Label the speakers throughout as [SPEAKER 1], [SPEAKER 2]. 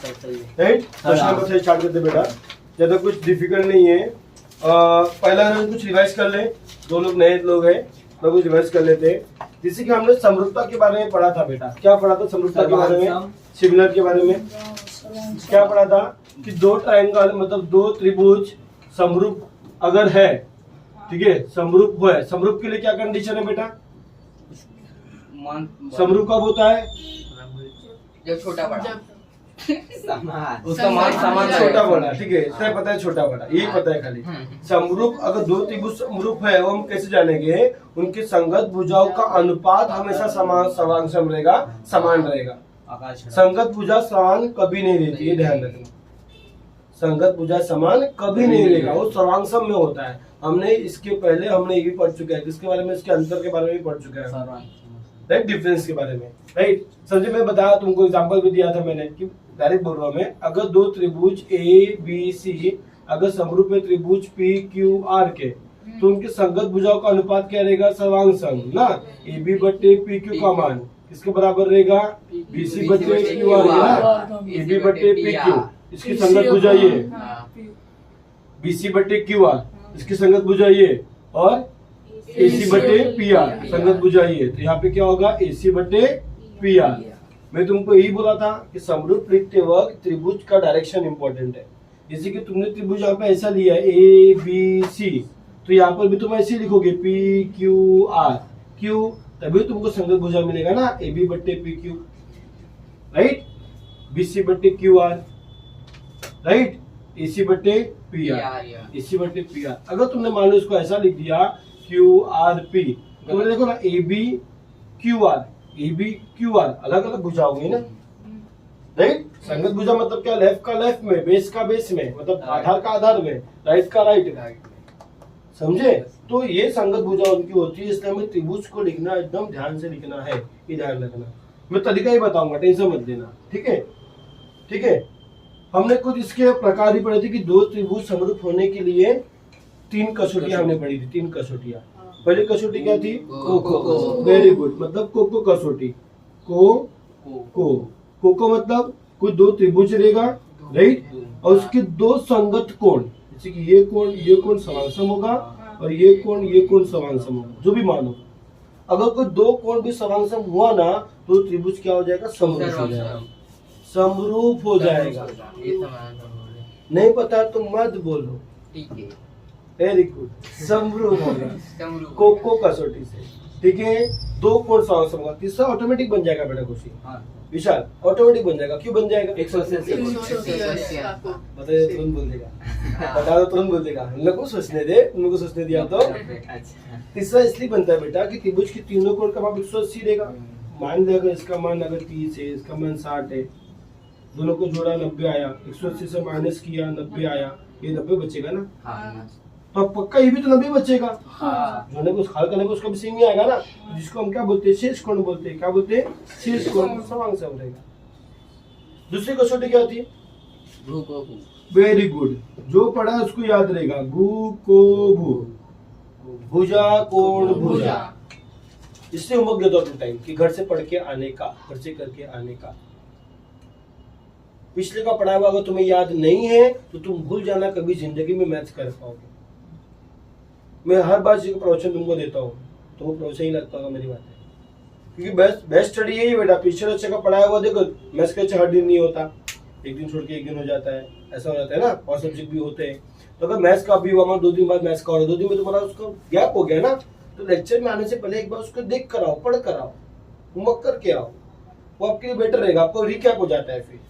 [SPEAKER 1] Right. Question number 6 start करते बेटा, ज्यादा कुछ डिफिकल्ट नहीं है। पहला कुछ रिवाइज कर ले, दो लोग नए लोग हैं तो कुछ रिवाइज कर लेते हैं। जैसे कि हमने समरूपता के बारे में पढ़ा था बेटा, क्या पढ़ा था समरूपता के बारे में, सिमिलर के बारे में क्या पढ़ा था कि दो ट्रायंगल मतलब दो त्रिभुज समरूप अगर है, ठीक है, समरूप है, समरूप के लिए क्या कंडीशन है बेटा, समरूप कब होता है,
[SPEAKER 2] जब छोटा बड़ा
[SPEAKER 3] उसका मान समान
[SPEAKER 1] छोटा बड़ा, ठीक है, इतना पता है छोटा बड़ा, यही पता है खाली। समरूप अगर दो त्रिभुज समरूप है वो हम कैसे जानेंगे, उनकी संगत भुजाओं का अनुपात हमेशा समान रहेगा, समान रहेगा। संगत भुजा समान कभी नहीं रहती है, ध्यान रखना, संगत भुजा समान कभी नहीं रहेगा, वो सर्वांगसम में होता है। हमने इसके पहले हमने ये भी पढ़ चुका है, किसके बारे में, इसके अंतर के बारे में भी पढ़ चुका है, राइट, डिफरेंस के बारे में, राइट। समझे, मैं बताया तुमको, एग्जांपल भी दिया था मैंने कि डायरेक्ट बोल रहा हूं मैं, अगर दो त्रिभुज ए बी सी अगर समरूप है त्रिभुज पी क्यू आर के, तो उनके संगत भुजाओं का अनुपात क्या रहेगा, सर्वांग सम ना, ए बी बटे पी क्यू का मान किसके बराबर रहेगा, बी सी बटे क्यू आर ना, ए बी बटे पी क्यू, इसकी संगत भुजा ये, बी सी बटे क्यू आर इसकी संगत भुजा ये, और ए सी बटे पी आर संगत भुजा ये, तो यहाँ पे क्या होगा, ए सी बटे पी आर। मैं तुमको यही बोला था कि समरूप लिखते वक्त त्रिभुज का डायरेक्शन इंपॉर्टेंट है। जैसे कि तुमने त्रिभुज यहाँ पे ऐसा लिया ए बी सी, तो यहाँ पर भी तुम ऐसे लिखोगे पी क्यू आर, क्यू, तभी तुमको संगत भुजा मिलेगा ना, ए बी बट्टे P Q, right, B C बट्टे Q R, right, A C बट्टे पी आर, ए सी बट्टे पी आर। अगर तुमने मान लो इसको ऐसा लिख दिया क्यू आर पी, तो देखो ना A B Q R, A B Q R अलग अलग भुजा होंगी ना, राइट। संगत भुजा मतलब क्या, लेफ्ट का लेफ्ट में, बेस का बेस में, मतलब आधार का आधार में, राइट का राइट में, समझे। तो ये संगत भुजा उनकी होती है, इसलिए हमें त्रिभुज को लिखना एकदम ध्यान से लिखना है, ये ध्यान रखना। मैं तरीका ही बताऊंगा, टेंशन मत लेना, ठीक है, ठीक है। हमने कुछ इसके प्रकार भी पढ़े थे कि दो त्रिभुज समरूप होने के लिए तीन कसौटियां हमने पढ़ी थी, तीन कसौटियां। पहली कसौटी क्या थी, को, वेरी गुड, मतलब को कसौटी, को मतलब कोई दो त्रिभुज रहेगा, राइट, और उसके दो संगत कोण, जैसे कि ये कोण समांसम होगा और ये कोण समांसम होगा, जो भी मानो। अगर कोई दो कोण भी समांसम हुआ ना, तो त्रिभुज क्या हो जाएगा, समरूप हो जाएगा, समरूप हो जाएगा। नहीं पता तो मत बोलो,
[SPEAKER 2] ठीक है,
[SPEAKER 1] वेरी गुड, समरूप होगा को कसौटी से, ठीक है। दो कोण समांसम होगा, तीसरा ऑटोमेटिक बन जाएगा बेटा खुशी, विशाल, ऑटोमेटिक बन जाएगा। क्यों बन जाएगा, 180 बताइए, तुरंत बोल देगा, बता दो तुरंत बोल देगा, हम लोग को सोचने दे, तुम लोग को सोचने दिया तो। तीसरा इसलिए बनता है बेटा कि त्रिभुज की तीनों कोण का माप 180 रहेगा। मान लिया अगर इसका मान अगर 30 है, इसका मान 60 है, दोनों को जोड़ा 90 आया, 180 से माइनस किया 90 आया, ये 90 बचेगा ना, तो पक्का ये भी तो 90 बचेगा। जोड़ने को खाल करने को उसका भी सेम ही आएगा ना, जिसको हम क्या बोलते हैं, शेष कोण बोलते हैं। क्या बोलते हैं, शेष कोण, समांसम रहेगा। दूसरी कसौटी क्या होती है,
[SPEAKER 2] भू को भू,
[SPEAKER 1] वेरी गुड, जो पढ़ा है उसको याद रहेगा, भू को भू, भुजा कोण भुजा। इससे होमवर्क देता हूँ टाइम कि घर से पढ़ के आने का, घर से करके आने का। पिछले का पढ़ा हुआ अगर तुम्हें याद नहीं है तो तुम भूल जाना, कभी जिंदगी में मैथ्स कर पाओगे। मैं हर बार जी प्रवचन तुमको देता हूँ, तो वो प्रवचन ही लगता होगा, मेरी बात है, क्योंकि बेस्ट स्टडी यही बेटा। पिछले अच्छे का पढ़ाया हुआ देखो, मैथ्स के अच्छे हर दिन नहीं होता, एक दिन छोड़ के एक दिन हो जाता है, ऐसा हो जाता है ना, और सब्जेक्ट भी होते हैं। तो अगर मैथ्स का भी हुआ 2 दिन बाद मैथ्स का, और 2 दिन में तुम्हारा उसका गैप हो गया ना, तो लेक्चर में आने से पहले एक बार उसको देख कर आओ, पढ़ कर आओ, होमवर्क करके आओ, वो आपके लिए बेटर रहेगा, आपको रिकैप हो जाता है फिर,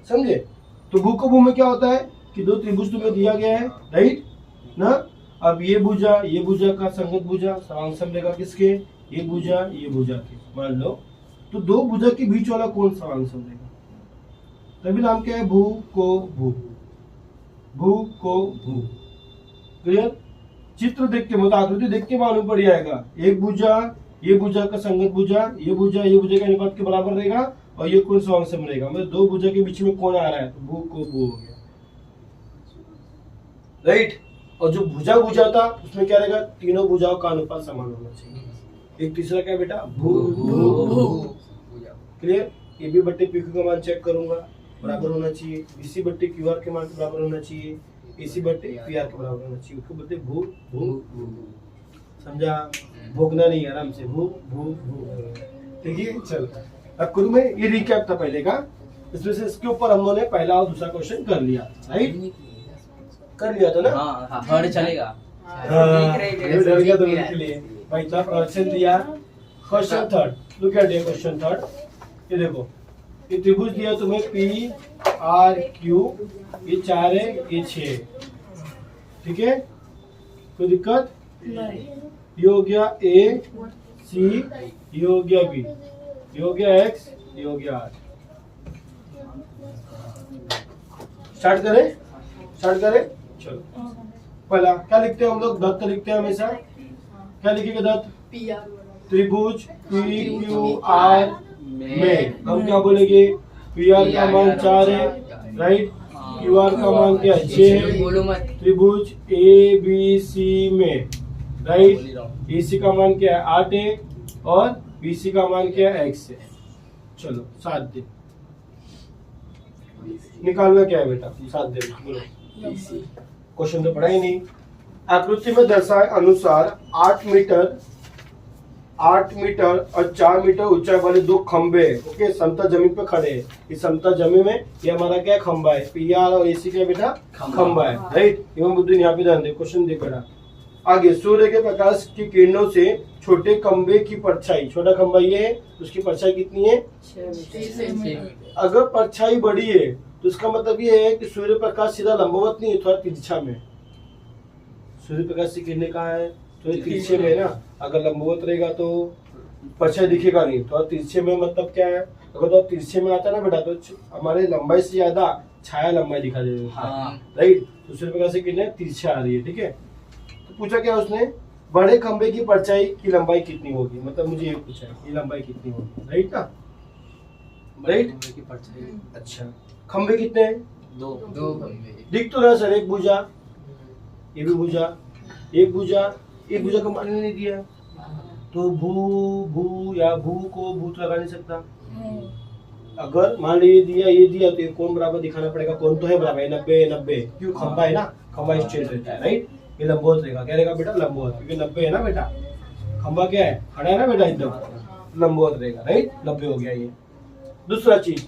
[SPEAKER 1] समझे। तो भू को भू में क्या होता है कि दो त्रिभुज तुम्हें दिया गया है, राइट ना। अब ये भुजा का संगत भुजा समांसम रहेगा किसके, ये भुजा के, मान लो, तो दो भुजा के बीच वाला कोण समांसम रहेगा, तभी नाम क्या है, भू को भू, भू को भू। क्लियर, चित्र देख के मतलब आकृति देख के मालूम पड़ जाएगा, एक भुजा, ये भुजा का संगत भुजा, ये भुजा के अनुपात के बराबर रहेगा, और ये कोण समांसम रहेगा, मतलब दो भुजा के बीच में कोण आ रहा है, तो भू को भू हो गया, राइट। और जो भुजा था उसमें क्या रहेगा, तीनों भुजाओं का अनुपात समान होना चाहिए। एक तीसरा क्या बेटा, भू भू भू। क्लियर, ए बी बट्टे पी क्यू का मान चेक करूंगा, बराबर होना चाहिए, बीसी बट्टे क्यूआर के मान के बराबर होना चाहिए, एसी बट्टे पीआर के बराबर होना चाहिए। उसको बोलते भू भू भू। समझा? भोगना नहीं, आराम से भू भू भू। ठीक है, चल अब शुरू में ये रिकैप था पहले का, इसमें से इसके ऊपर हम लोगों ने पहला और दूसरा क्वेश्चन कर लिया, राइट? कर लिया था ना?
[SPEAKER 3] हाँ थर्ड चलेगा।
[SPEAKER 1] हाँ, ये डर गया तो के लिए भाई इतना क्वेश्चन दिया। Question third, look at question third. ये देखो, ये त्रिभुज दिया तुम्हें पी आर क्यू, ये 4 है, ये 6 है, ठीक है? कोई दिक्कत? ये हो गया ए सी, ये हो गया बी, ये हो गया एक्स, ये हो गया आर। स्टार्ट करें? स्टार्ट करें, चलो। पहला क्या लिखते हैं हम लोग? दत्त लिखते हैं हमेशा। क्या लिखेंगे दत्त? त्रिभुज पी क्यू आर में हम क्या बोलेंगे? पी आर का मान 4 है, राइट? क्यू आर का मान क्या है? 6 है।
[SPEAKER 2] बोलो मत।
[SPEAKER 1] त्रिभुज ए बी सी में, राइट? ए सी का मान क्या है? 8 है, और बी सी का मान क्या है? x है। चलो 7 दे, निकालना क्या है बेटा? 7 दे, बोलो। क्वेश्चन तो पढ़ा ही नहीं। आकृति में दर्शाए अनुसार 8 मीटर और 4 मीटर ऊंचाई वाले 2 खंबे, ओके, समतल जमीन पे खड़े हैं। इस समतल जमीन में ये हमारा क्या खंबा है? पीआर और एसी क्या बेटा? खंबा है, राइट? एवं बुद्धि यहाँ पे ध्यान दे, क्वेश्चन देख बेटा। आगे, सूर्य के प्रकाश की किरणों से छोटे खंबे की परछाई, छोटा खंबा ये है, उसकी परछाई कितनी है?
[SPEAKER 2] 6
[SPEAKER 1] अगर परछाई बड़ी है तो इसका मतलब ये है कि सूर्य प्रकाश सीधा लंबवत नहीं है, थोड़ा तिरछा में। सूर्य प्रकाश की किरणें कहाँ है? थोड़े तिरछे में ना। अगर लंबवत रहेगा तो परछाई दिखेगा नहीं, थोड़ा तिरछे में मतलब क्या है? अगर तो तिरछे में आता है ना बेटा, तो हमारे लंबाई से ज्यादा छाया लंबाई दिखा देती है, राइट? तो सूर्य प्रकाश की किरणें तिरछे आ रही है, ठीक है? तो पूछा क्या उसने? बड़े खंबे की परछाई की लंबाई कितनी होगी, मतलब मुझे ये पूछा है, ये लंबाई कितनी होगी, राइट ना? राइट? अच्छा, खंबे कितने हैं?
[SPEAKER 2] 2 खंबे।
[SPEAKER 1] दिख तो रहा सर, एक भुजा, ये भी भुजा, एक भुजा का मान नहीं दिया, तो भू या भू को भूत लगा नहीं सकता। अगर मान लो ये दिया तो ये कोण बराबर दिखाना पड़ेगा। कोण तो है बराबर 90, क्यों? खंबा है ना, खंबा स्ट्रेट रहता है, राइट? ये लंबवत रहेगा, क्या रहेगा बेटा? लंबवत, क्योंकि 90 है ना बेटा, खंबा क्या है? खड़ा है ना बेटा, एकदम लंबवत रहेगा, राइट? 90 हो गया ये। दूसरा चीज,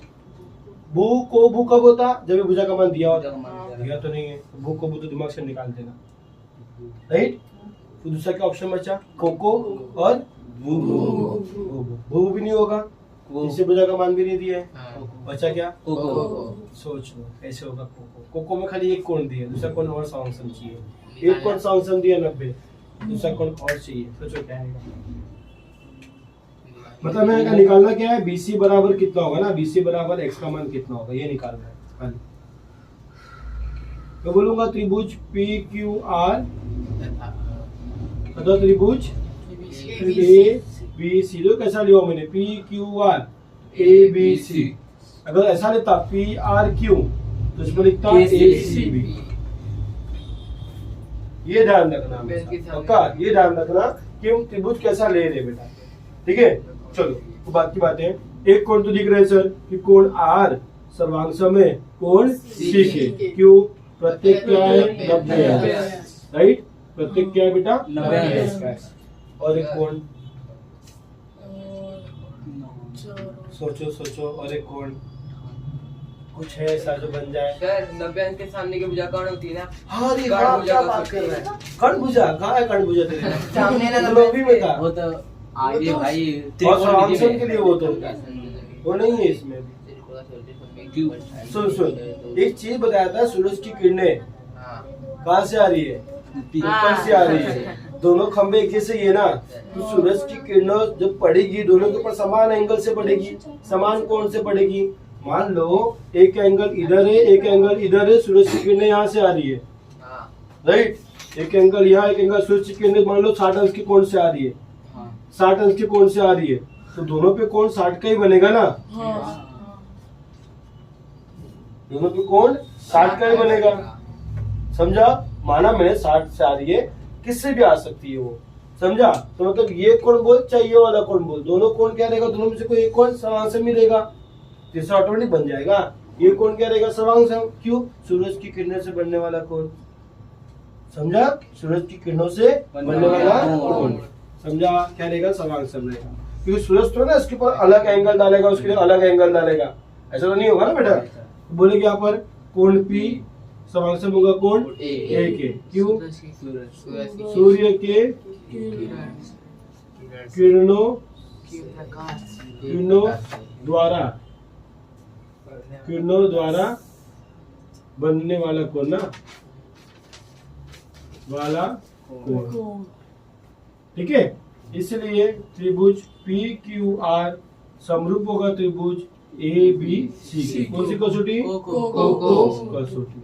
[SPEAKER 1] भू को भू कब होता? जब ये भुजा का मान दिया होता। दिया तो नहीं है, भू को भू तो दिमाग से निकाल देना, राइट? तो दूसरा क्या ऑप्शन बचा? कोको और भू भू भी नहीं होगा, इसे भुजा का मान भी नहीं दिया है। बचा क्या? सोच लो कैसे होगा कोको। कोको में खाली एक कोण दिया, दूसरा कोण और सॉन्ग चाहिए। एक कोण सॉन्ग दिया 90, दूसरा कोण और चाहिए, सोचो क्या आएगा? मतलब मैंने कहा निकालना क्या है? BC बराबर कितना होगा ना, BC बराबर x का मान कितना होगा, ये निकालना है खाली। तो बोलूंगा त्रिभुज PQR अथवा त्रिभुज ABC। जो कैसा लिया मैंने? PQR ABC। अगर ऐसा लेता PRQ तो इसमें लिखता ACB। ये ध्यान रखना पक्का, ये ध्यान रखना कि हम त्रिभुज कैसा ले रहे बेटा, ठीक है? चलो तो बात की बात है, एक कोण तो दिख रहे हैं सर कि कोण R सर्वांश में कोण C के, क्यों? प्रत्येक क्या है? 90 है, राइट? प्रत्येक क्या है बेटा? 90 है। और एक कोण, सोचो, और एक कोण कुछ है ऐसा जो बन जाए?
[SPEAKER 2] सर 90 अंक के सामने की भुजा कौन होती है ना?
[SPEAKER 1] हाँ रे, क्या बात कर रहा है? कर्ण भुजा कहाँ है? कर्ण भुजा तेरे
[SPEAKER 2] सामने ना
[SPEAKER 1] लोभी में था
[SPEAKER 3] वो तो आगे भाई
[SPEAKER 1] और सॉल्यूशन के लिए वो तो वो नहीं है इसमें। सुन एक चीज बताया था, सूरज की किरणें कहाँ से आ रही है? ऊपर से आ रही है। दोनों खंबे एक जैसे ही है ना, तो सूरज की किरणें जब पड़ेगी दोनों के ऊपर समान एंगल से पड़ेगी, समान कोण से पड़ेगी। मान लो एक एंगल इधर है, एक एंगल इधर है, सूरज की किरणें यहाँ से आ रही है, राइट? एक एंगल यहाँ, एक एंगल सूरज की किरणें मान लो 60 अंश के कोण से आ रही है, 60 अंश के कोण से आ रही है, तो दोनों पे कोण 60 का ही बनेगा ना? दोनों पे कोण 60 का ही बनेगा, समझा? माना मैंने 60 से आ रही है, किससे भी आ सकती है वो, समझा? तो मतलब ये कोण बोल चाहे ये वाला कोण बोल, दोनों कोण क्या रहेगा? दोनों में से कोई एक कोण समान से मिलेगा, तीसरा ऑटोमेटिक बन जाएगा। ये कोण क्या रहेगा? सवांग सम। क्यों? सूरज की किरणों से बनने वाला कोण। समझा? सूरज की किरणों से बनने वाला कोण। समझा? क्या रहेगा? सवांग सम रहेगा। क्योंकि सूरज तो ना इसके ऊपर अलग एंगल डालेगा, उसके लिए अलग एंगल डालेगा, ऐसा तो नहीं होगा ना बेटा। बोलेंगे यहाँ पर कोण P सवांग सम होगा कोण A के। क्यों? सूर्य के किरणों द्वारा बनने वाला कोण ना, वाला कोण। ठीक है, इसलिए त्रिभुज PQR समरूप होगा त्रिभुज ABC के। कौन सी कसौटी? कसौटी।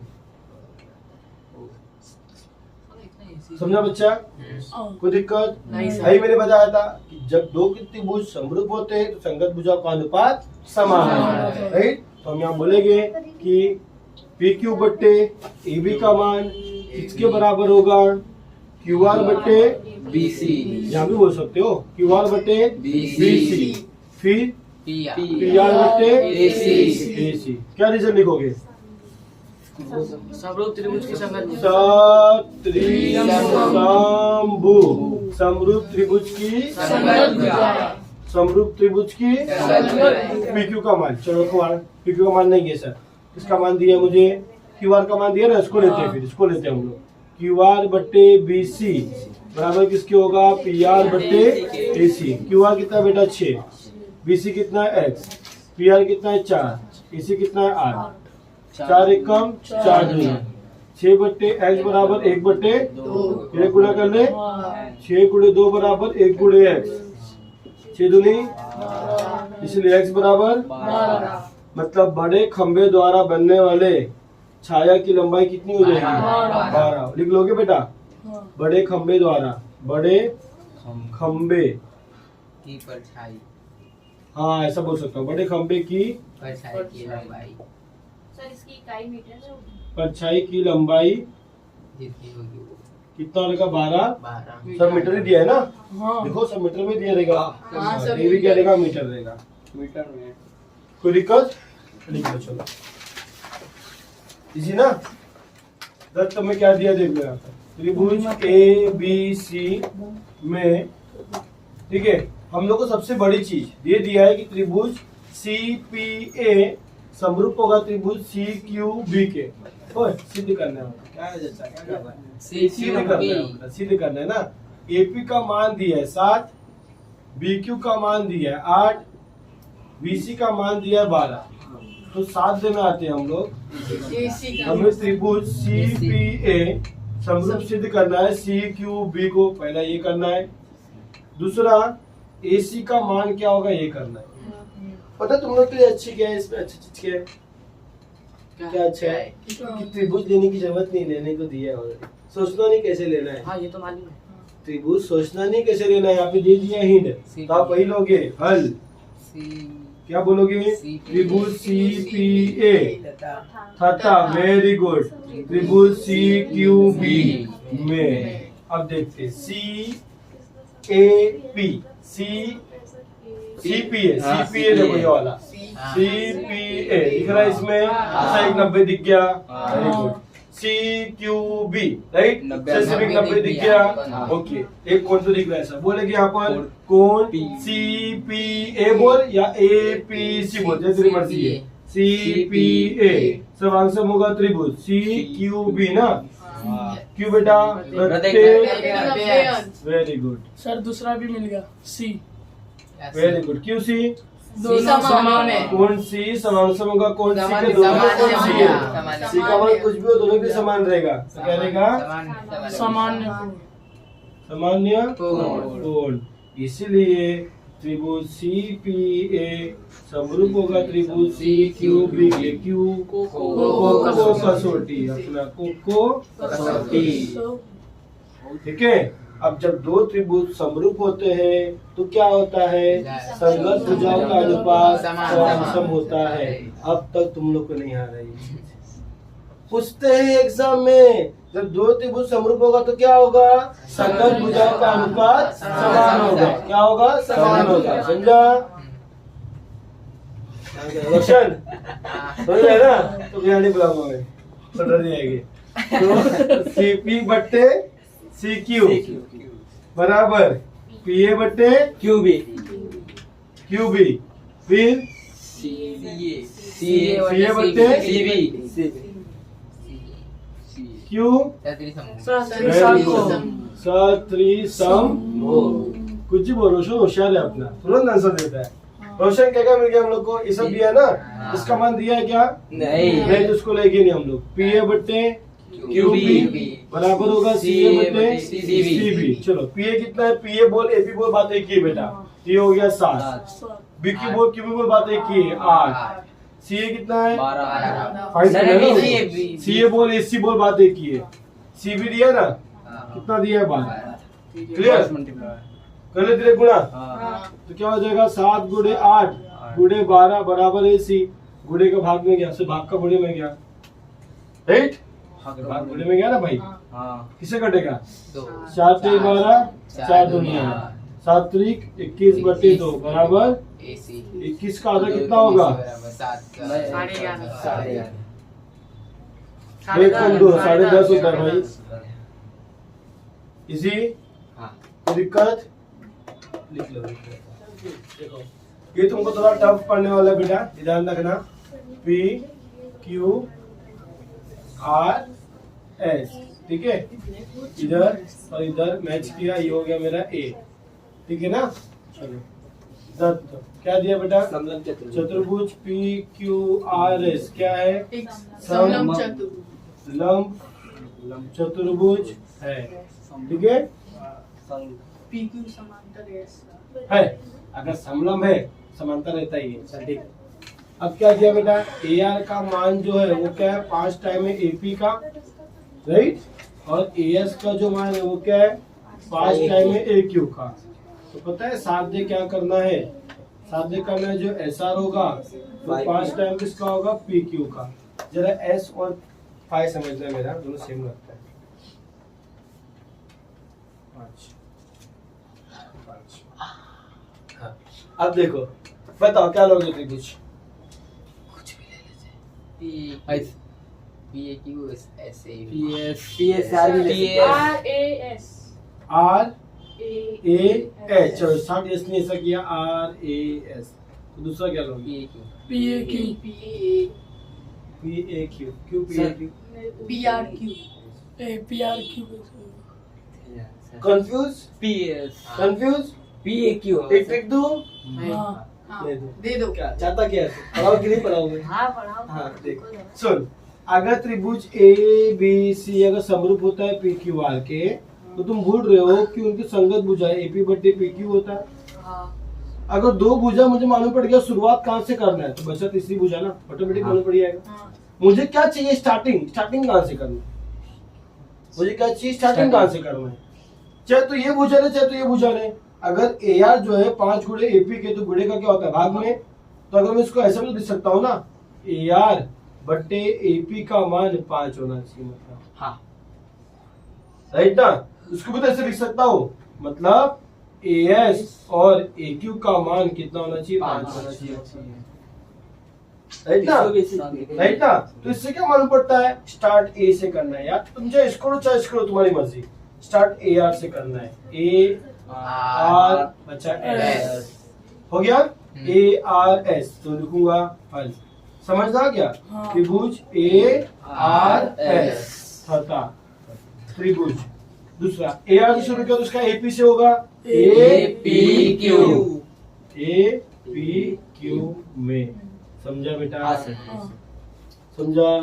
[SPEAKER 1] समझा बच्चा? कोई दिक्कत
[SPEAKER 2] नहीं सर।
[SPEAKER 1] भाई मैंने बताया था कि जब दो त्रिभुज समरूप होते हैं तो संगत भुजाओं का अनुपात समान है, राइट। तो हम यहाँ बोलेंगे कि PQ बट्टे AB का मान किसके बराबर होगा? QR बट्टे
[SPEAKER 3] BC
[SPEAKER 1] यहाँ भी बोल सकते हो, QR बट्टे BC, फिर PR बट्टे AC। क्या रीजन लिखोगे?
[SPEAKER 2] समरूप त्रिभुज की संगत
[SPEAKER 1] समरूप त्रिभुज की समरूप त्रिभुज की PQ का मान। चलो PQ का मान नहीं है सर, इसका मान दिया मुझे, QR का मान दिया ना, इसको लेते हैं, फिर इसको लेते हैं हम लोग। QR बट्टे BC बराबर किसके होगा? PR बट्टे AC। QR कितना बेटा? 6, BC कितना है? X, PR कितना है? 4, AC कितना है? 8। 4 एकम 4 दूनी, 6 बट्टे X बराबर 1 बट्टे 2। गुणा कर ले, 6 गुणे 2 बराबर 1 गुणे X, 6 दूनी, इसलिए X बराबर 12। मतलब बड़े खंबे द्वारा बनने वाले छाया की लंबाई कितनी हो जाएगी? 12। लिख लोगे बेटा? बड़े खंबे द्वारा, बड़े खंबे
[SPEAKER 3] की परछाई,
[SPEAKER 1] हाँ ऐसा बोल सकता हूँ, बड़े खंबे की
[SPEAKER 3] परछाई की लंबाई
[SPEAKER 4] सर इसकी इकाई मीटर में होगी।
[SPEAKER 1] परछाई की लंबाई
[SPEAKER 3] जितनी होगी वो
[SPEAKER 1] कितना होगा? 12।
[SPEAKER 3] 12
[SPEAKER 1] सब मीटर ही दिया है ना?
[SPEAKER 2] हाँ।
[SPEAKER 1] देखो सब मीटर में दिया रहेगा।
[SPEAKER 2] हाँ, सब
[SPEAKER 1] ये भी क्या रहेगा? मीटर रहेगा।
[SPEAKER 3] मीटर में।
[SPEAKER 1] कोई दिक्कत? लिख लो चलो, इसी ना। दस में क्या दिया देख लो यहाँ पर, त्रिभुज ABC में, ठीक है, हम लोग को सबसे बड़ी चीज ये दिया है कि त्रिभुज CPA समरूप होगा त्रिभुज CQB के। ओए सिद्ध करना है, क्या है जैसा क्या कर रहा है? सिद्ध करना है, सिद्ध करना है ना। AP का मान दिया है 7, BQ का मान दिया है 8, BC का मान दिया है 12, तो 7 देना आते हैं हम लोग। हमें त्रिभुज CPA समरूप सिद्ध करना है CQB को, पहला ये करना है। दूसरा AC का मान क्या होगा ये करना है। पता तुम लोग के लिए अच्छी क्या है इसमें? अच्छी चीज क्या है? क्या अच्छा है कि त्रिभुज लेने की जरूरत नहीं, लेने को दिया है ऑलरेडी। सोचना नहीं कैसे लेना है।
[SPEAKER 2] हाँ ये तो मालूम है।
[SPEAKER 1] त्रिभुज सोचना नहीं कैसे लेना है, यहाँ पे दे दिया हिंट, तो आप वही लोगे हल। क्या बोलोगे? त्रिभुज CPA तथा वेरी गुड त्रिभुज CQB में। अब देखते CPA देखो ये वाला CPA दिख रहा है इसमें, अच्छा 90 दिख गया, वेरी गुड। CQB राइट, 90 दिख गया, ओके। एक कोण तो दिख रहा है सर, बोलेगे यहाँ पर कोण CPA बोल या APC बोल, जैसे तेरी मर्जी है। CPA सवांग सम होगा त्रिभुज CQB ना। क्यों बेटा? प्रत्येक, वेरी गुड
[SPEAKER 5] सर दूसरा भी मिल गया C।
[SPEAKER 1] Very good. क्यों C?
[SPEAKER 5] दोनों समान है।
[SPEAKER 1] कौन C समान सम होगा? कौन C के दोनों कौन C है? C का मान कुछ भी हो, दोनों भी समान रहेगा, तो क्या रहेगा?
[SPEAKER 5] सामान्य
[SPEAKER 1] सामान्य कोण। इसीलिए त्रिभुज CPA समरूप होगा त्रिभुज CQB के। क्यों? कोको कसौटी, अपना कोको कसौटी, ठीक है। अब जब दो त्रिभुज समरूप होते हैं तो क्या होता है? संगत भुजाओं का अनुपात सम होता है। अब तक तुम लोग को नहीं आ रही, पूछते हैं एग्जाम में, जब दो त्रिभुज समरूप होगा तो क्या होगा? संगत भुजाओं का अनुपात समान होगा। क्या होगा? समान होगा, समझा? रोशन समझ रहे ना, तो यहाँ नहीं बुलाऊंगा मैं, तो डर जाएगी। तो सीपी बट्टे सीक्यू बराबर पीए बट्टे
[SPEAKER 2] क्यूबी
[SPEAKER 1] क्यूबी, फिर
[SPEAKER 3] सीए
[SPEAKER 1] सीए बट्टे क्यू सत्रिसम। कुछ भी बोलो, रोशन होशियार है अपना, तुरंत आंसर देता है। रोशन क्या क्या मिल गया हम लोग को, ये सब दिया है ना, इसका मान दिया है क्या? नहीं, तो उसको लेंगे नहीं हम लोग। पीए बट्टे क्यूबी बराबर होगा सीए बट्टे सीबी। चलो पीए कितना है, पीए बोल एपी बोल, बात एक ही है बेटा, ये हो गया 7। बीक्यू बोल क्यूबी बोल, बात एक ही है 8। सीए कितना है
[SPEAKER 3] 12।
[SPEAKER 1] सीए बोल एसी बोल, बात एक ही है। सीबी दिया ना, कितना दिया है 12। क्लियर, कर ले तेरे गुणा, तो क्या हो जाएगा 7 गुणे 8 गुणे 12 बराबर एसी। गुणे का भाग में गया, से भाग का गुणे में गया, राइट? भाग गुणे में गया ना भाई, किसे कटेगा? 4 3 12, 4 दुनिया 7 त्रिक 21 बटे 2 बराबर 21 का आधा कितना होगा? 10.5 होता है भाई। इसी कोई दिक्कत? लिख लो। देखो ये तुमको थोड़ा टफ पढ़ने वाला है बेटा, ध्यान रखना। पी क्यू आर एस, ठीक है, इधर और इधर मैच किया, ये हो गया मेरा ए, ठीक है ना। चलो तो क्या दिया बेटा? चतुर्भुज पी क्यू आर एस क्या है? समलंब चतुर्भुज है, ठीक है।
[SPEAKER 5] PQ समांतर
[SPEAKER 1] है, अगर समलंब है समांतर रहता ही है, चल ठीक। अब क्या किया बेटा? ए आर का मान जो है वो क्या है? 5 टाइम है एपी का, राइट, और ए एस का जो मान है वो क्या है? 5 टाइम है ए क्यू का। तो पता है साध्य क्या करना है? साध्य करना है जो एस आर होगा तो 5 टाइम किसका होगा? पी क्यू का। जरा एस और फाइव समझना है, मेरा दोनों सेम लगता है। 5 हाँ। अब देखो बताओ क्या लोगे त्रिभुज?
[SPEAKER 3] कुछ भी ले लेते हैं। PAQ ऐसे ही
[SPEAKER 1] आर ए एच। चलो साथ एस ने ऐसा किया, आर ए एस। तो दूसरा क्या लोगे?
[SPEAKER 5] PAQ
[SPEAKER 1] P A Q Q P A Q
[SPEAKER 5] PRQ
[SPEAKER 1] confuse confuse
[SPEAKER 2] PAQ
[SPEAKER 1] एक ट्रिक दूं?
[SPEAKER 5] हाँ
[SPEAKER 1] दे दो। क्या चाहता क्या है? पढ़ाओ कि नहीं पढ़ाओगे?
[SPEAKER 4] हाँ पढ़ाओ।
[SPEAKER 1] हाँ देख सुन, अगर त्रिभुज ए बी सी अगर समरूप होता है पी क्यू आर के, तो तुम भूल रहे हो कि उनकी संगत भुजा एपी बट्टे पी क्यू होता है। अगर 2 भुजा मुझे मालूम पड़ गया शुरुआत कहाँ से करना है, तो बचा तीसरी भुजा ना, ऑटोमेटिक मालूम पड़ जाएगा। मुझे क्या चाहिए? स्टार्टिंग कहाँ से करना है? मुझे क्या चाहिए? स्टार्टिंग कहाँ से करना है? चाहे तो ये भुजा ले, चाहे तो ये भुजा ले। अगर ए आर जो है 5 गुणे एपी के, तो गुणे का क्या होता है? भाग में। तो अगर मैं इसको ऐसा भी लिख सकता हूँ ना, ए आर बट्टे एपी का मान 5 होना चाहिए, मतलब
[SPEAKER 3] हाँ
[SPEAKER 1] राइट ना। उसको भी तो ऐसे लिख सकता हूँ, मतलब ए एस और ए क्यू का मान कितना होना चाहिए? 5 होना चाहिए, राइट ना, राइट ना। तो इससे क्या मालूम पड़ता है? स्टार्ट ए से करना है यार, तुम चाहे इसको चाहे इसको, तुम्हारी मर्जी। स्टार्ट ए आर से करना है, ए आर बचा एस हो गया, ए आर एस। तो लिखूंगा हल, समझ आ गया? त्रिभुज ए आर एस था त्रिभुज। दूसरा ए आर से शुरू किया तो उसका एपी से होगा ए पी क्यू में। समझा बेटा? समझा?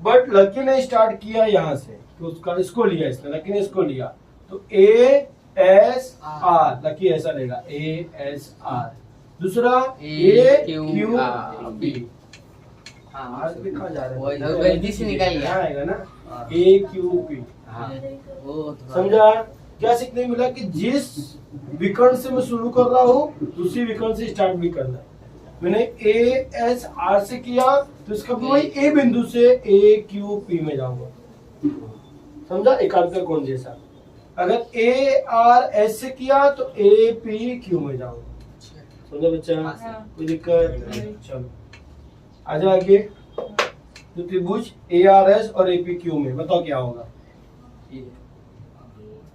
[SPEAKER 1] बट लकी ने स्टार्ट किया यहाँ से, तो उसका इसको लिया, इसने लकी ने इसको लिया, तो ए एस आर, लकी ऐसा लेगा ए एस आर। दूसरा ए क्यू बी,
[SPEAKER 3] गलती से निकाल गया
[SPEAKER 1] आएगा ना, ए क्यू बी। समझा? क्या सीखने मिला कि जिस विकर्ण से मैं शुरू कर रहा हूँ उसी विकर्ण से स्टार्ट भी करना है। मैंने ए एस आर से किया तो इसका वही ए बिंदु से ए क्यू पी में जाऊंगा। समझा? एकांतर कोण जैसा। अगर ए आर एस से किया तो ए पी क्यू में जाऊंगा। समझा बच्चा? कोई दिक्कत? चलो आजा आगे। तो त्रिभुज ARS और APQ में बताओ क्या होगा।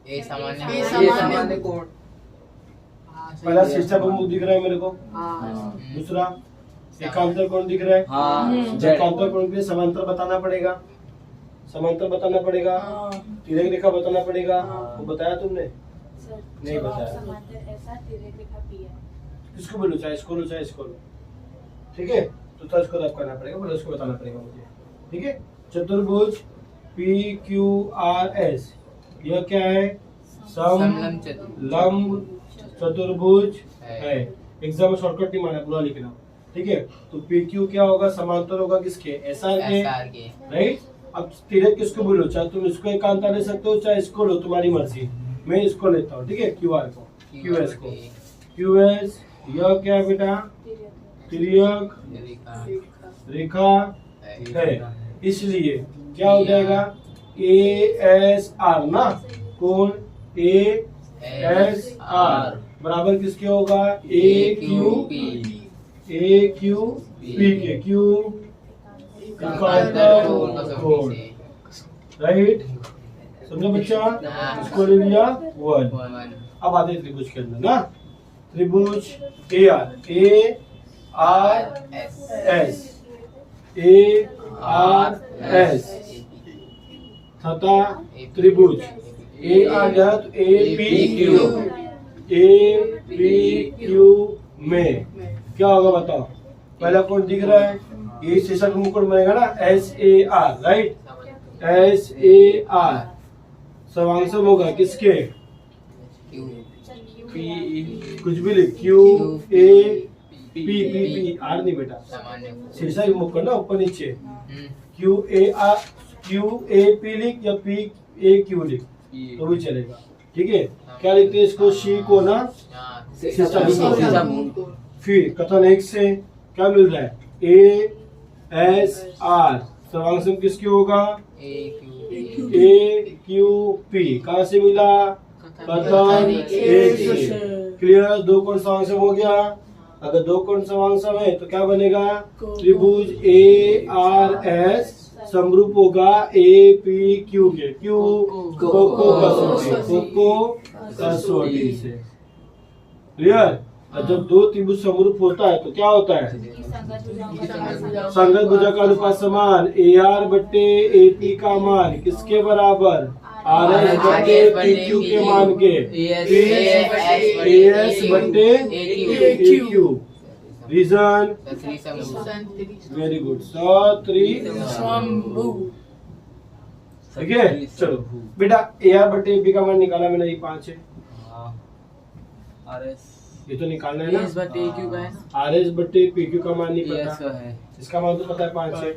[SPEAKER 3] ए सामान्य
[SPEAKER 5] ए
[SPEAKER 2] सामान्य कोण।
[SPEAKER 1] पहला शीर्षाभिमुख दिख रहा है मेरे को,
[SPEAKER 5] हाँ
[SPEAKER 1] दूसरा एकांतर कोण दिख रहा है।
[SPEAKER 2] हाँ
[SPEAKER 1] एकांतर कोण के लिए समांतर बताना पड़ेगा, समांतर बताना पड़ेगा,
[SPEAKER 5] हाँ
[SPEAKER 1] तिर्यक रेखा बताना पड़ेगा।
[SPEAKER 5] हाँ।
[SPEAKER 1] वो बताया तुमने?
[SPEAKER 4] सर
[SPEAKER 1] नहीं बताया।
[SPEAKER 4] समांतर ऐसा तिर्यक रेखा पी है।
[SPEAKER 1] किसको बोलो, चाहे इसको लो चाहे इसको लो, ठीक है। तो तर्ज को रब करना पड़ेगा, बोलो उसको बताना पड़ेगा मुझे, ठीक है। चतुर्भुज PQRS यह क्या है?
[SPEAKER 3] समलंब चतुर्भुज।
[SPEAKER 1] लंब चतुर्भुज
[SPEAKER 3] है।
[SPEAKER 1] है। एग्जाम में शॉर्टकट नहीं माना, पूरा लिखना, ठीक है। तो PQ क्या होगा? समांतर होगा किसके? SR
[SPEAKER 3] SR
[SPEAKER 1] के,
[SPEAKER 3] के।
[SPEAKER 1] राइट। अब तिर्यक किसको बोलो, चाहे तुम इसको एकांतर ले सकते हो चाहे इसको लो, तुम्हारी मर्जी। मैं इसको लेता हूँ, ठीक है। QR को, QS को, QS यह क्या है बेटा? तिर्यक रेखा है, इसलिए क्या हो जाएगा? ASR ना, कोण ASR बराबर किसके होगा? AQP के, Q एकांतर कोण, राइट। समझो बच्चा,
[SPEAKER 3] हाँ।
[SPEAKER 1] इसको ले लिया 1। अब आते हैं त्रिभुज के अंदर ना। त्रिभुज ARS तथा त्रिभुज A आ गया तो APQ में क्या होगा बताओ। पहला कोण दिख रहा है, ये शीर्षक मुकुट बनेगा ना, SAR, राइट। SAR सर्वांशम होगा किसके? कुछ भी लिख, QAP R नहीं बेटा,
[SPEAKER 3] सामान्य
[SPEAKER 1] शीर्षक मुकुट ना, ऊपर नीचे। QAP लिख या PAQ लिख तो भी चलेगा, ठीक है। क्या लिखते हैं इसको? शी को ना फिर कथन 1 से क्या मिल रहा है? ASR सर्वांशम किसकी होगा? AQP। कहाँ से मिला? कथन 1 से। क्लियर, दो कोण सर्वांशम हो गया। अगर दो कोण सर्वांशम है तो क्या बनेगा? त्रिभुज ARS समरूप होगा APQ के, कोको कसौटी से। क्लियर। और जब दो त्रिभुज समरूप होता है तो क्या होता है? संगत भुजा का अनुपात समान। AR बट्टे AP का मान किसके बराबर? RS बट्टे PQ के मान के। AS बट्टे AQ। Reason? Very good,
[SPEAKER 5] Shambhu.
[SPEAKER 1] ठीक है। चलो बेटा, AR बट्टे AP का मान निकाला मैंने, ये 5 है। ये तो निकालना है ना।
[SPEAKER 2] AS बटे AQ का है ना?
[SPEAKER 1] RS बट्टे PQ का मान नहीं
[SPEAKER 2] yes
[SPEAKER 1] पता
[SPEAKER 2] है।
[SPEAKER 1] इसका मान तो पता है 5 है।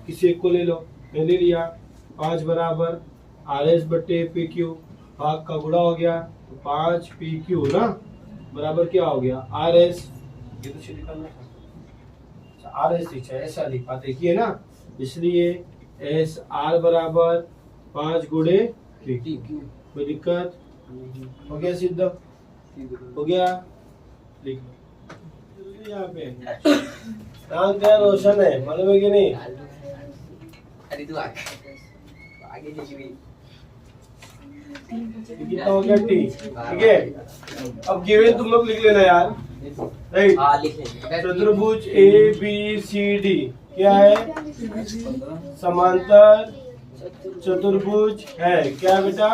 [SPEAKER 1] किसी एक को ले लो, मैं ले लिया। 5 बराबर RS बट्टे PQ, भाग का गुणा हो गया तो 5 PQ ना बराबर क्या हो गया? RS। ये तो सीधे करना था, RS लिखा है, ऐसा लिख पाते किए ना, इसलिए SR बराबर 5 गुणे PQ। कोई दिक्कत हो गया? सिद्ध हो गया, लिख लो यहाँ पे। नाम क्या रोशन है, मालूम है कि नहीं?
[SPEAKER 3] अरे तू आगे
[SPEAKER 1] कितना हो गया? T, ठीक है। अब गिवन तुम लोग लिख लेना यार, राइट। चतुर्भुज ABCD क्या है? समांतर चतुर्भुज है। क्या बेटा?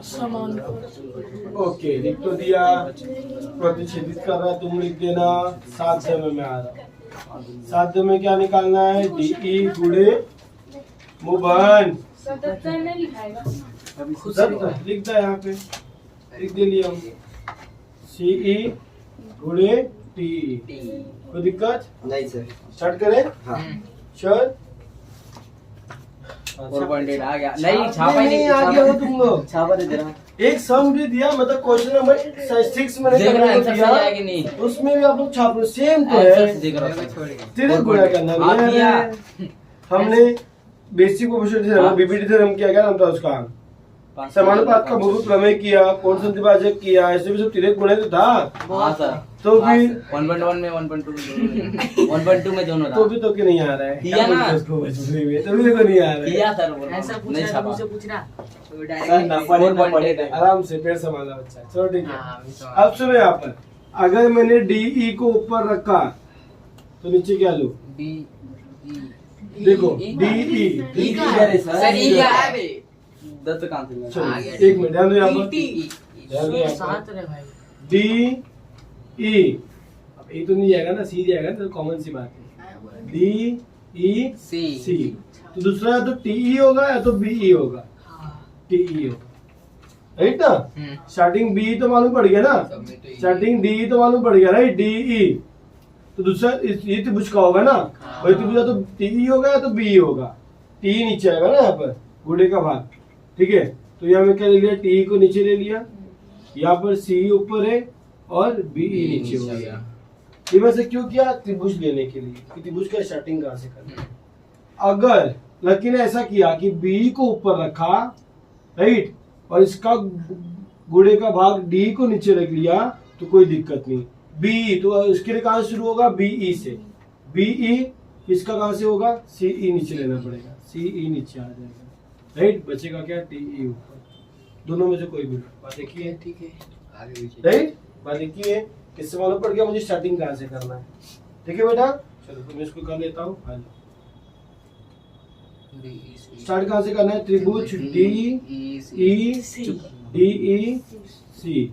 [SPEAKER 5] समांतर।
[SPEAKER 1] ओके, लिख तो दिया। प्रतिच्छेदित कर रहा है, तुम लिख देना। साध्य में आ रहा। साध्य में क्या निकालना है? DE गुणे मुभन। लिख दे यहाँ पे, लिख दे लिया हम। CE गुणे TE। कोई दिक्कत
[SPEAKER 2] नहीं सर।
[SPEAKER 1] स्टार्ट करें?
[SPEAKER 2] हाँ।
[SPEAKER 1] श्योर?
[SPEAKER 2] 4.8 आ गया। नहीं छापा ही
[SPEAKER 1] नहीं आ गया हो तुम लोग।
[SPEAKER 2] छापा दे रहा।
[SPEAKER 1] एक सम भी दिया, मतलब क्वेश्चन नंबर 6 में
[SPEAKER 2] देख रहा है आंसर
[SPEAKER 1] दिया,
[SPEAKER 2] सही है कि नहीं?
[SPEAKER 1] उसमें भी आप लोग छाप रहे, सेम तो
[SPEAKER 2] आंसर
[SPEAKER 1] है।
[SPEAKER 2] देख रहा हूँ।
[SPEAKER 1] तिरक गुणा करना
[SPEAKER 2] आप
[SPEAKER 1] नहीं
[SPEAKER 2] किया।
[SPEAKER 1] है। हमने basic question theorem, BBD theorem किया, क्या नाम था उसका? समानुपात का बहुपद प्रमेय किया, कोण संधि भाजक किया, ऐसे भी सब तिरक गुणा तो था।
[SPEAKER 2] हाँ सर।
[SPEAKER 1] तो भी
[SPEAKER 2] 1.1 में 1.2 में 1.2 में दोनों
[SPEAKER 1] तो
[SPEAKER 2] था।
[SPEAKER 1] भी तो कि नहीं आ रहा है
[SPEAKER 2] किया
[SPEAKER 1] क्या
[SPEAKER 2] ना।
[SPEAKER 1] बोलते हैं उसको भोजपुरी में तो भी देखो नहीं आ रहा है
[SPEAKER 2] किया सर बोल रहा
[SPEAKER 5] ऐसा
[SPEAKER 2] हूँ,
[SPEAKER 5] पूछ
[SPEAKER 2] नहीं
[SPEAKER 5] रहा
[SPEAKER 2] छापा।
[SPEAKER 5] मुझसे पूछना।
[SPEAKER 3] तो डायरेक्ट
[SPEAKER 2] ना पढ़े थे।
[SPEAKER 1] आराम से पेड़ संभाला बच्चा चलो ठीक है
[SPEAKER 3] हाँ, अभी तो
[SPEAKER 1] अब सुनो यहाँ पर अगर मैंने डीई को ऊपर रखा तो नीचे क्या लो
[SPEAKER 3] डी
[SPEAKER 1] देखो
[SPEAKER 3] ई
[SPEAKER 1] डीई
[SPEAKER 2] ई किधर है सर?
[SPEAKER 3] सर ये क्या है बे?
[SPEAKER 2] दत्त कहाँ से मिला?
[SPEAKER 1] चलो
[SPEAKER 3] आ गया।
[SPEAKER 1] एक मिनट ध्यान दो यहाँ पर
[SPEAKER 3] ई
[SPEAKER 1] ध्यान दो यहाँ पर
[SPEAKER 5] साथ रहे भाई।
[SPEAKER 1] डी ई अब ए तो नहीं जाएगा ना सी जाएगा ना तो कॉमन सी बात है डी ई
[SPEAKER 3] सी
[SPEAKER 1] सी तो दूसरा या तो टीई होगा या तो बीई होगा
[SPEAKER 5] हाँ।
[SPEAKER 1] टीई होगा राइट ना स्टार्टिंग बी तो मालूम पड़ गया ना
[SPEAKER 3] सब में तो ई।
[SPEAKER 1] स्टार्टिंग डी तो मालूम पड़ गया राइट डीई तो दूसरा ये त्रिभुज का होगा ना वही त्रिभुज या तो टीई होगा या तो बीई होगा टी नीचे आएगा ना यहाँ पर गुड़े का भाग ठीक है तो यहाँ में क्या ले लिया टी को नीचे ले लिया यहाँ पर सी ऊपर है और बीई नीचे हो गया ये वैसे क्यों किया त्रिभुज लेने के लिए कि त्रिभुज का स्टार्टिंग कहाँ से करना है। अगर लकी ने ऐसा किया कि बी को ऊपर रखा राइट और इसका गुड़े का भाग डी को नीचे रख लिया तो कोई दिक्कत नहीं बी तो इसके लिए कहाँ से शुरू होगा बीई से बीई इसका कहाँ से होगा सीई नीचे लेना पड़ेगा सीई नीचे आ जाएगा राइट बचेगा क्या टीई ऊपर दोनों में से कोई भी बात एक ही है
[SPEAKER 3] ठीक है आगे पीछे
[SPEAKER 1] राइट बात एक ही है इससे मालूम पड़ गया मुझे स्टार्टिंग कहाँ से करना है ठीक है बेटा चलो तो मैं इसको कर लेता हूँ स्टार्ट कहाँ से करना है त्रिभुज D E D E C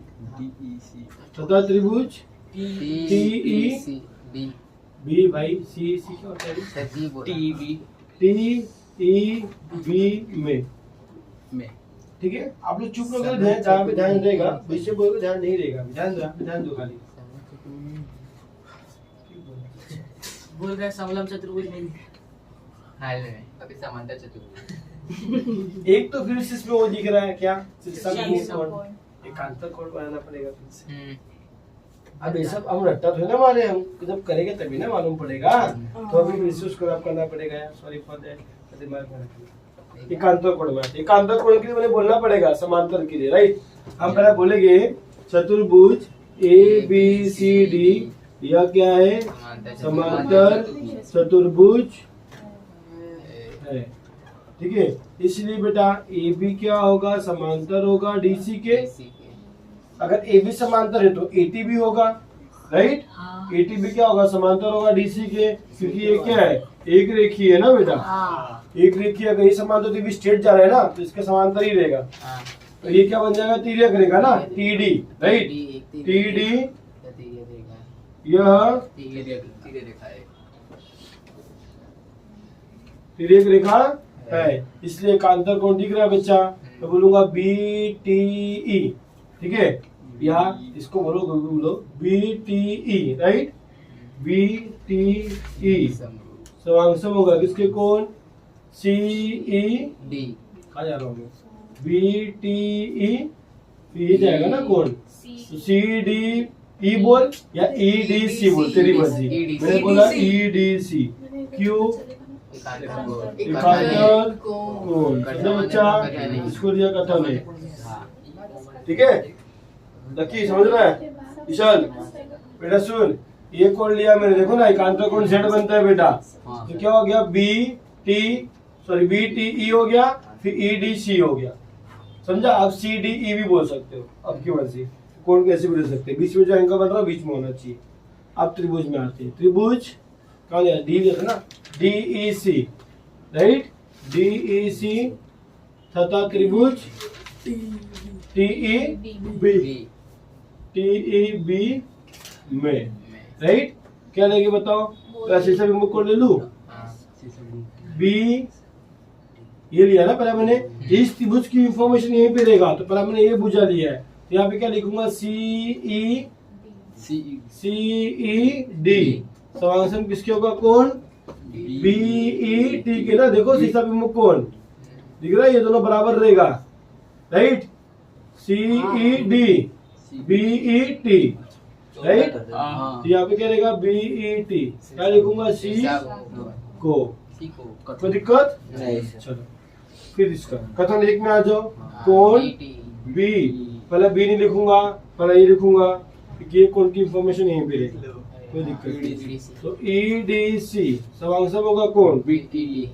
[SPEAKER 1] तथा त्रिभुज
[SPEAKER 3] डी
[SPEAKER 1] बी भाई सी सी क्या होता है
[SPEAKER 3] सर जी बोला
[SPEAKER 2] टीवी
[SPEAKER 1] टी ई बी में
[SPEAKER 2] में
[SPEAKER 1] ठीक है आप लोग चुप रहोगे ध्यान जहाँ पे ध्यान रहेगा बीच में बोलोगे ध्यान नहीं रहेगा ध्यान दो यहाँ पे ध्यान दो खाली
[SPEAKER 5] बोल रहे समलम चतुर्भुज नहीं।
[SPEAKER 3] हाल में अभी समांतर चतुर्भुज
[SPEAKER 1] एक तो फिर इसमें वो दिख रहा है क्या
[SPEAKER 5] शीर्षक
[SPEAKER 1] कोण एकांतर कोण बनाना पड़ेगा फिर से
[SPEAKER 3] हम्म
[SPEAKER 1] अब ये सब हम रट्टा थोड़ी ना मारे हम जब करेंगे तभी ना मालूम पड़ेगा तो अभी फिर से उसको रब करना पड़ेगा सॉरी फॉर दैट दिमाग में रखना एकांतर कोण में एकांतर कोण के लिए मुझे बोलना पड़ेगा समांतर के लिए राइट हम पहले बोलेंगे चतुर्भुज ए बी सी डी यह क्या है समांतर चतुर्भुज है ठीक है इसलिए बेटा ए बी क्या होगा समांतर होगा डीसी के अगर ए बी समांतर है तो एटी भी होगा राइट
[SPEAKER 5] हाँ।
[SPEAKER 1] एटी भी क्या होगा समांतर होगा डीसी के क्योंकि ये क्या है एक रेखी है ना बेटा
[SPEAKER 5] हाँ।
[SPEAKER 1] एक रेखी अगर ये समांतर तो भी स्ट्रेट जा रहा है ना तो इसके समांतर ही रहेगा
[SPEAKER 3] हाँ
[SPEAKER 1] तो ये क्या बन जाएगा तिर्यक रेखा ना T D right T D यह तिर्यक रेखा है इसलिए एकांतर कोण दिख रहा है बच्चा मैं बोलूंगा बी टी ई ठीक है या इसको बोलो B T E right B T E समांसम होगा किसके कोण सी ई
[SPEAKER 3] डी
[SPEAKER 1] कहा जा रहा हूँ बी टी ई ये जाएगा ना कोण तो सी डी ई बोल या ई डी सी बोल तेरी मर्जी मैंने बोला ई डी सी क्यों एकांतर कोण समझा बच्चा इसको दिया कथन है ठीक है लकी समझ रहा है विशाल बेटा सुन ये कोण लिया मैंने देखो ना एकांतर कोण जेड बनता है बेटा तो क्या हो गया B T sorry B T E हो गया फिर ई डी सी हो गया समझा आप सी डी ई भी बोल सकते हो अब की मर्जी कोण कैसे भी ले सकते हैं बीच में जो एंगल बन रहा है बीच में होना चाहिए अब त्रिभुज में आते हैं त्रिभुज कहा गया डी लिखा ना D E C right D E C तथा त्रिभुज T E B T E B में राइट क्या लेंगे बताओ तो ऐसे सब मुख को ले लूं बी ये लिया ना पहले मैंने इस त्रिभुज की इंफॉर्मेशन यहीं पे रहेगा तो पहले मैंने ये भुजा लिया है तो यहाँ पे क्या लिखूंगा सी ई डी समांसम किसके होगा कोण बी ई टी के ना देखो शीशा विमुख कोण दिख रहा है ये दोनों बराबर रहेगा right C E D B E T right तो यहाँ पे क्या रहेगा बी ई टी क्या लिखूंगा सी को कोई दिक्कत चलो फिर इसका कथन एक में आ जाओ कोण बी पहले बी नहीं लिखूंगा पहले ये लिखूंगा क्योंकि ये कोड की इंफॉर्मेशन यहीं पे रहेगी, कोई दिक्कत नहीं।
[SPEAKER 3] EDC
[SPEAKER 1] तो EDC समांसम होगा कौन?
[SPEAKER 3] BTE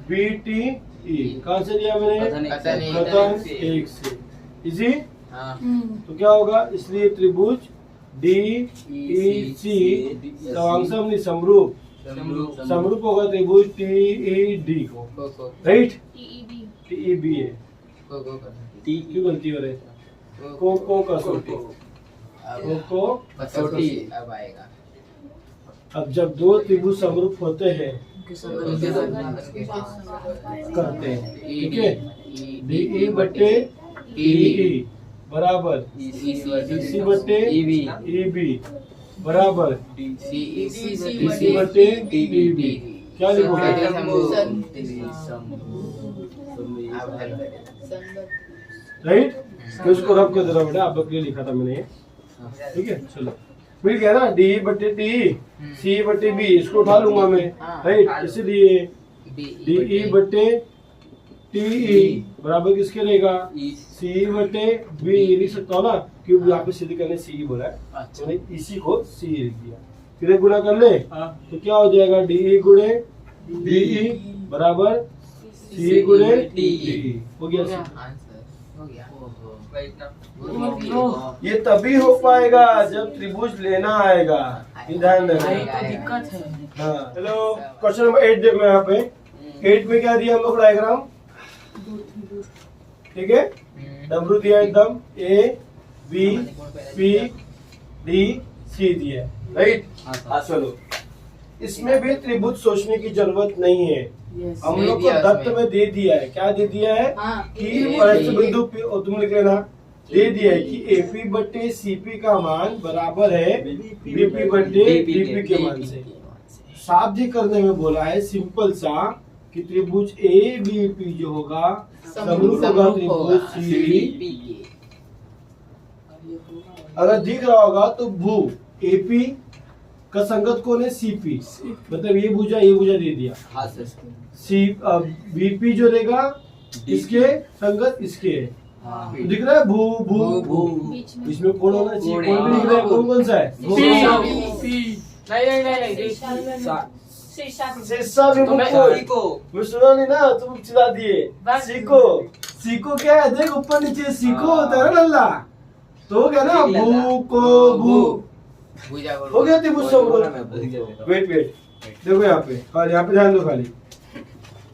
[SPEAKER 1] BTE। कहाँ से लिया मैंने?
[SPEAKER 3] कथन
[SPEAKER 1] कथन एक से। इसी
[SPEAKER 3] हाँ
[SPEAKER 1] तो क्या होगा? इसलिए त्रिभुज DEC समांसम नहीं समरूप, समरूप होगा त्रिभुज TED को, राइट? TEB है। क्यों गलती हो रही है? को कसौटी, को
[SPEAKER 3] कसौटी अब आएगा।
[SPEAKER 1] अब जब दो त्रिभुज समरूप होते हैं
[SPEAKER 5] उनके संग
[SPEAKER 1] करते हैं, ठीक है? DE बटे DE बराबर DC बटे EB बराबर DC बटे DB। क्या लिखोगे? राइट? तो इसको रब कर दे रहा बेटा, आप लोग के लिए लिखा था मैंने ये, ठीक है? चलो मिल गया ना? DE बटे DE, C बटे B, इसको उठा लूंगा मैं, राइट? इसलिए DE बटे TE बराबर किसके रहेगा? C बटे B लिख सकता हूँ ना, क्योंकि यहाँ पे सीधे करने C बोला है, मैंने इसी को C लिख दिया। फिर एक गुणा कर ले तो क्या हो जाएगा? DE गुणे DE बराबर C गुणे DE। हो गया C।
[SPEAKER 3] हो गया।
[SPEAKER 1] ये तभी हो पाएगा जब त्रिभुज लेना आएगा, ये ध्यान रखना।
[SPEAKER 5] तो दिक्कत है।
[SPEAKER 1] हाँ हेलो, क्वेश्चन नंबर 8 देख लो यहाँ पे। 8 में क्या दिया हम लोग डायग्राम, ठीक है? डब्ल्यू दिया एकदम, A B P D C दिया, राइट? हाँ चलो, इसमें भी त्रिभुज सोचने की जरूरत नहीं है,
[SPEAKER 5] यस
[SPEAKER 1] हम लोग को दत्त में दे दिया है। क्या दे दिया है? कि वैसे बिंदु P, और तुम लिख लेना, दे दिया है कि AP बटे CP का मान बराबर है BP बटे DP के मान से। साध्य करने में बोला है सिंपल सा कि त्रिभुज ABP जो होगा समरूप होगा त्रिभुज CD। अगर दिख रहा होगा तो भू AP का संगत कौन है? CP, मतलब ये भुजा दे दिया।
[SPEAKER 2] हाँ सर।
[SPEAKER 1] BP जो रहेगा इसके संगत इसके है, तो दिख रहा है भू भू भू, इसमें कौन होना चाहिए? कौन भी दिख रहा है? कौन सा है? शीर्षा भी मैं सुना नहीं ना, तुम चिल्ला दिए। सीको क्या है? देख ऊपर नीचे सीको होता है ना लल्ला, तो क्या ना भू को भू हो गया त्रिभुज समरूप। वेट देखो यहाँ पे, खाली यहाँ पे ध्यान दो, खाली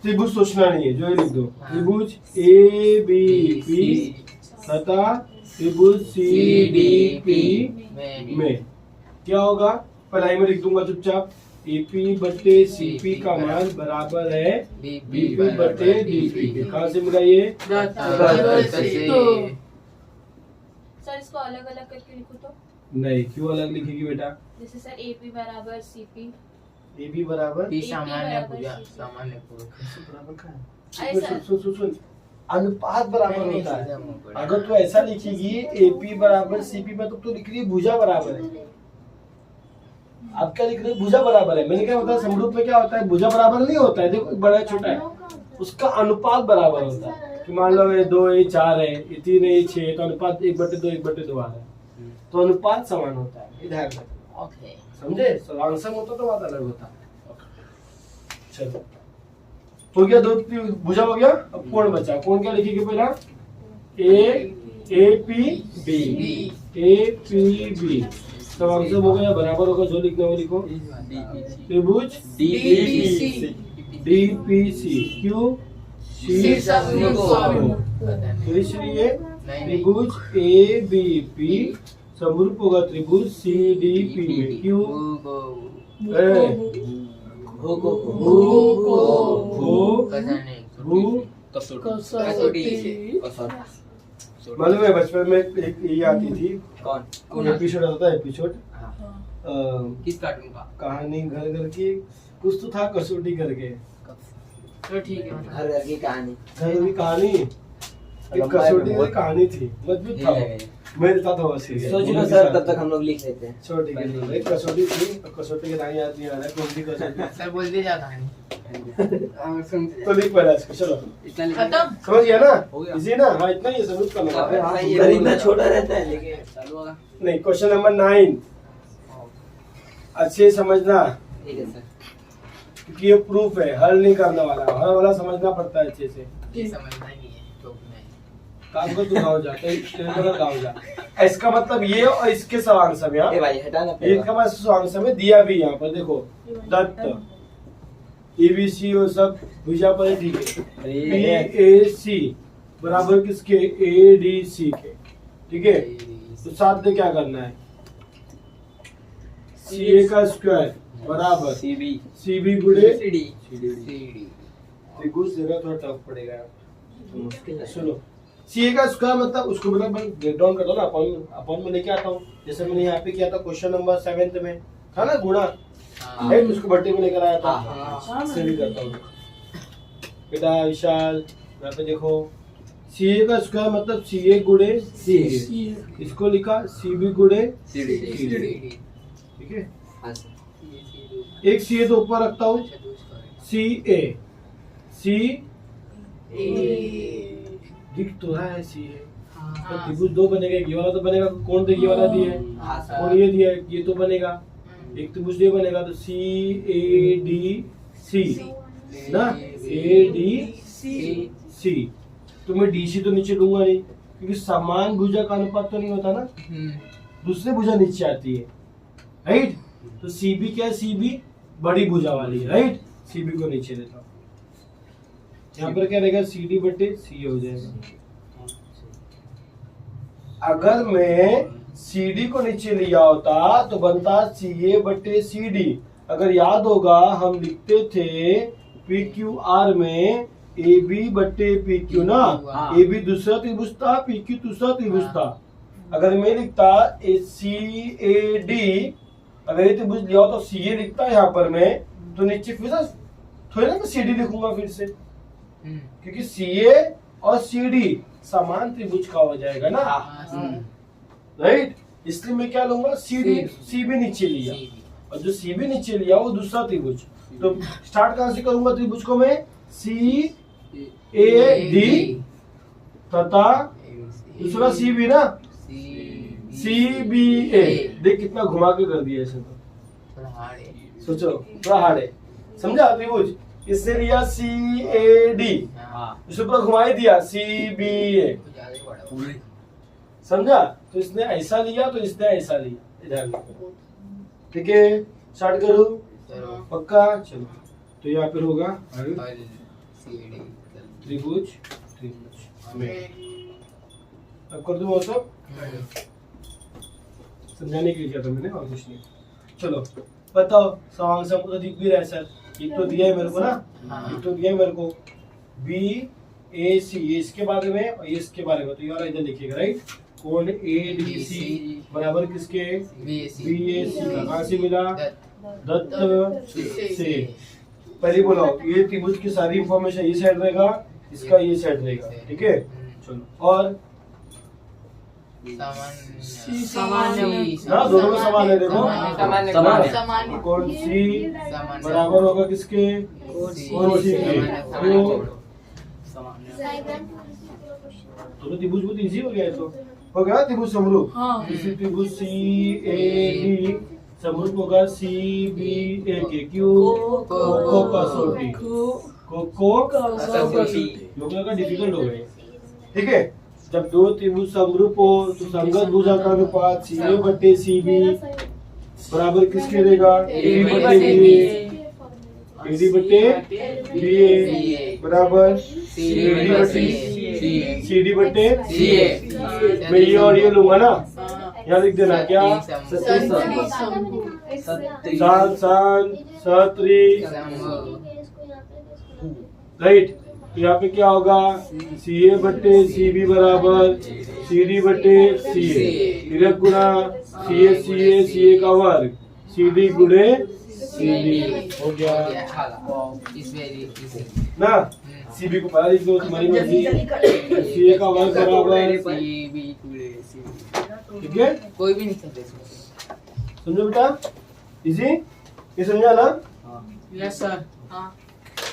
[SPEAKER 1] त्रिभुज सोचना नहीं है, जो ये लिख दो। त्रिभुज ABP तथा त्रिभुज CDP में क्या होगा? पढ़ाई में लिख दूंगा चुपचाप। AP बटे CP का मान बराबर है BP बटे DP के। कहाँ से मिला ये?
[SPEAKER 4] सर इसको अलग अलग करके लिखो तो।
[SPEAKER 1] नहीं, क्यों अलग लिखेगी बेटा?
[SPEAKER 4] जैसे सर AP बराबर CP,
[SPEAKER 1] AB बराबर
[SPEAKER 3] सामान्य
[SPEAKER 4] अरे सर
[SPEAKER 1] सुन, अनुपात बराबर होता है। अगर तू ऐसा लिखेगी AP बराबर CP में, तो लिख रही है भुजा बराबर है। आप क्या लिख रहे हो? भुजा बराबर है। मैंने क्या बताया, समरूप में क्या होता है? भुजा बराबर नहीं होता है, देखो बड़ा है छोटा है, उसका अनुपात बराबर होता है। कि मान लो ये 2 ये 4 है, ये 3 है ये 6 है, तो अनुपात 1/2 1/2 आ रहा है, तो अनुपात समान होता है, ये ध्यान रखना।
[SPEAKER 3] ओके
[SPEAKER 1] समझे? समांसम होता तो बात अलग होता। चलो हो गया, 2 भुजा हो गया। अब कोण बचा, कोण क्या लिखेंगे पहला? APB समांसम हो गया, बराबर होगा, जो लिखना हो लिखो। त्रिभुज DPC क्यों? तो इसलिए त्रिभुज ABP समरूप होगा त्रिभुज CDP में। क्यों? मालूम है बचपन में एक ये आती थी,
[SPEAKER 2] कौन
[SPEAKER 1] एपिसोड आता था, एपिसोड
[SPEAKER 3] किस कार्टून का?
[SPEAKER 1] कहानी घर घर की, कुछ तो था कसौटी करके,
[SPEAKER 5] तो ठीक है मतलब।
[SPEAKER 2] हर घर की कहानी।
[SPEAKER 1] घर की कहानी, एक कसौटी की कहानी थी, मजबूत था वो। मैं देता था वो सीरियल।
[SPEAKER 2] सोच लो सर, तब तक हम लोग लिख लेते हैं।
[SPEAKER 1] छोटी के लिए एक कसौटी थी, कसौटी के नाम याद नहीं आ रहा है, कौन सी कसौटी?
[SPEAKER 3] सर बोल दीजिए कहानी।
[SPEAKER 1] तो लिख पहला इसको, चलो
[SPEAKER 3] इतना लिख
[SPEAKER 5] खत्म।
[SPEAKER 1] समझ गया ना?
[SPEAKER 3] हो गया।
[SPEAKER 1] इजी ना? हाँ इतना ही है, समझ करना।
[SPEAKER 2] सर इतना छोटा रहता है लेकिन
[SPEAKER 3] चालू होगा।
[SPEAKER 1] नहीं, क्वेश्चन नंबर 9 अच्छे से समझना,
[SPEAKER 2] ठीक है सर।
[SPEAKER 1] क्योंकि ये प्रूफ है, हल नहीं करने वाला, हल वाला समझना पड़ता है अच्छे से।
[SPEAKER 3] ये समझना नहीं है, ठोकना है।
[SPEAKER 1] काम को तू गाँव जा, गाँव जा। इसका मतलब ये और इसके सवांग समय,
[SPEAKER 2] ए भाई हटा ना
[SPEAKER 1] ये इसका मतलब सवांग समय दिया भी यहाँ पर देखो, दत्त ABC और सब भुजा पर, ठीक है। BAC बराबर किसके, ADC के, ठीक है। तो साथ में क्या करना है, CA का स्क्वायर बराबर CB गुणे
[SPEAKER 2] CD
[SPEAKER 1] त्रिभुज जगह थोड़ा टफ पड़ेगा यार। सुनो, CA का स्क्वायर मतलब उसको मतलब ब्रेक डाउन कर दो ना, अपॉन में लेके आता हूँ, जैसे मैंने यहाँ पे किया था क्वेश्चन नंबर 7 में था ना, गुणा है, उसको बट्टे में लेकर आया था, इससे भी करता हूँ बेटा विशाल। यहाँ पे देखो CA का स्क्वायर मतलब CA गुणे CA, इसको लिखा CB गुणे
[SPEAKER 2] CD,
[SPEAKER 1] ठीक है।
[SPEAKER 2] हाँ सर।
[SPEAKER 1] एक CA तो ऊपर रखता हूँ, CA दिख तो रहा है CA, तो त्रिभुज 2 बनेगा, ये वाला तो बनेगा, कौन तो ये वाला दिया है,
[SPEAKER 2] हाँ सर।
[SPEAKER 1] और ये दिया है, ये तो बनेगा, एक त्रिभुज ये बनेगा, तो CADC ना, ADC। तो मैं DC तो नीचे लूंगा नहीं, क्योंकि समान भुजा का अनुपात तो नहीं होता ना, दूसरी भुजा नीचे आती है, राइट। तो CB क्या है, CB बड़ी भुजा वाली है, राइट। CB को नीचे लेता हूँ, यहाँ पर क्या रहेगा, CD बटे CA हो जाएगा। अगर मैं CD को नीचे लिया होता तो बनता CA बटे CD। अगर याद होगा हम लिखते थे PQR में AB बटे PQ ना, AB दूसरा त्रिभुज था, PQ दूसरा त्रिभुज था। अगर मैं लिखता CAD, अगर ये त्रिभुज लिया हो तो CA लिखता है यहाँ पर मैं, तो नीचे फिर थोड़ी ना मैं CD लिखूंगा फिर से, क्योंकि CA और CD समान त्रिभुज का हो जाएगा ना, राइट। इसलिए मैं क्या लूंगा, CB नीचे लिया, और जो CB नीचे लिया वो दूसरा त्रिभुज। तो स्टार्ट कहां से करूंगा त्रिभुज को मैं, CAD तथा दूसरा CB ना, CBA। देख कितना घुमा के कर दिया इसे, तो सोचो थोड़ा हार्ड है, समझा त्रिभुज, इससे लिया CAD, इसके ऊपर घुमा ही दिया CBA, समझा। तो इसने ऐसा लिया तो इसने ऐसा लिया, इधर, ठीक है। स्टार्ट करूं, पक्का, चलो। तो यहाँ पर होगा त्रिभुज में, अब कर दूं वो सब, समझाने के लिए किया था मैंने, और कुछ नहीं। चलो बताओ, सवाल सब तो दिख भी रहा है सर, एक तो दिया है मेरे को ना, एक तो दिया है मेरे को BAC, ये इसके बारे में और ये इसके बारे में, तो ये वाला इधर लिखिएगा, राइट। कोण ADC बराबर किसके, BAC का, कहाँ से मिला, दत्त से। पहले बोला ये त्रिभुज की सारी इंफॉर्मेशन ये साइड रहेगा, इसका ये साइड रहेगा, ठीक है। चलो, और ना दोनों में समान है, देखो
[SPEAKER 2] समान
[SPEAKER 1] कौन सी बराबर होगा किसके, कौन सी के, तो त्रिभुज बहुत इजी हो गया है, तो हो गया त्रिभुज समरूप। इसी त्रिभुज CAD समरूप होगा CBA के, क्यों, कोको कसौटी, कोको कसौटी, लोगों का डिफिकल्ट हो गया, ठीक है। जब दो त्रिभुज समरूप हो तो संगत भुजा का अनुपात CA बटे CB बराबर किसके देगा, AD बटे BA, AD बटे BA बराबर CD बटे CA। मैं ये और ये लूंगा ना, यहाँ लिख देना क्या, राइट। तो यहाँ पे क्या होगा, CA बटे CB बराबर CD बटे CA, तिरक गुना CA का वर्ग CD गुणे CD, हो गया ना। CB को पहले लिख दो, तुम्हारी मर्जी, CA का वर्ग बराबर, ठीक है,
[SPEAKER 3] कोई भी नहीं सकते,
[SPEAKER 1] समझो बेटा, इजी, ये समझा ना।
[SPEAKER 5] Yes sir.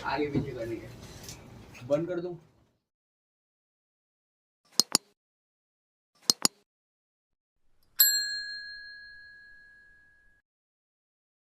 [SPEAKER 3] आगे पीछे कर लिया,
[SPEAKER 2] बंद कर दूं।